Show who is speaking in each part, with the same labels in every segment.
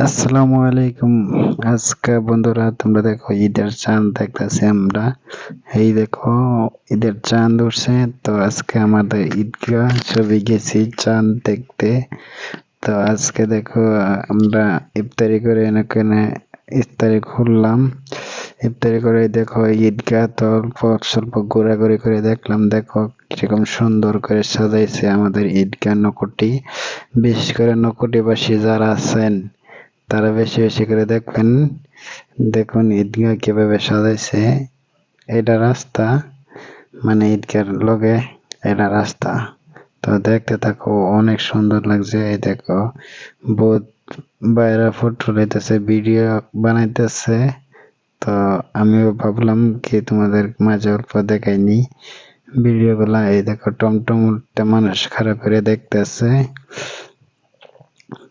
Speaker 1: আসসালামু আলাইকুম। আজকে বন্ধুরা তোমরা দেখো ঈদের চাঁদ দেখতেছি আমরা। এই দেখো ঈদের চাঁদ উঠছে। তো আজকে আমাদের ঈদগাহ ছবি গেছি চাঁদ দেখতে। তো আজকে দেখো আমরা ইফতারি করে এখানে ইফতারি করলাম। ইফতারি করে দেখো ঈদগাহ তো অল্প স্বল্প ঘোরাঘুরি করে দেখলাম। দেখো কিরকম সুন্দর করে সাজাইছে আমাদের ঈদগাহ নকুটি। বিশেষ করে নকুটিবাসী যারা আছেন তারা বেশি বেশি করে দেখবেন। দেখুন ঈদগাহ কিভাবে সাজাইছে। এটা রাস্তা, মানে ঈদগাহর লগে এটা রাস্তা। তো দেখতে থাকো, অনেক সুন্দর লাগছে। এই দেখো বহুত বাইরে ফটো লইতেছে, ভিডিও বানাইতেছে। তো আমিও ভাবলাম কি তোমাদের মাঝে অল্প দেখাইনি ভিডিও গুলা। এই দেখো টমটম মানুষ খারাপ করে দেখতেছে।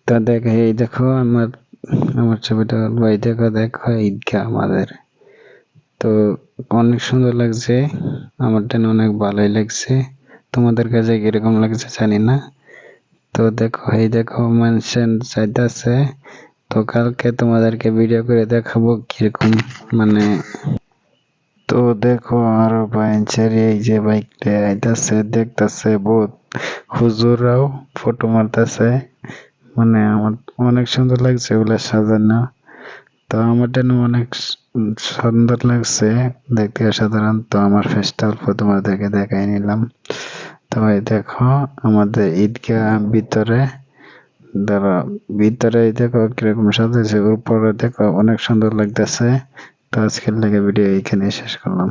Speaker 1: তা দেখে এই দেখো আমার আমার ছবিটা ভাই, দেখো দেখো ঈদগাহ আমাদের। তো অনেক সুন্দর লাগছে, আমার জন্য অনেক ভালোই লাগছে। তোমাদের কাছে কিরকম লাগছে জানি না। তো দেখো এই দেখো মানুষজন চাইতেছে। তো কালকে তোমাদেরকে ভিডিও করে দেখাবো কিরকম, মানে। তো দেখো আরো বাইঞ্চারি এই যে বাইকটা আইতাছে, দেখতেছে বহুত হুজুরাও ফটো মারতেছে। মানে আমার অনেক সুন্দর লাগছে ওগুলা সাজানো। তো আমার জন্য অনেক সুন্দর লাগছে দেখতে অসাধারণ। তো আমার ফেসটা অল্প তোমাদেরকে দেখাই নিলাম। তো এই দেখো আমাদের ঈদগাহ ভিতরে, ধরো ভিতরে দেখো কিরকম সাজাইছে, উপরে দেখো অনেক সুন্দর লাগতেছে। তো আজকের লাগে ভিডিও এইখানে শেষ করলাম।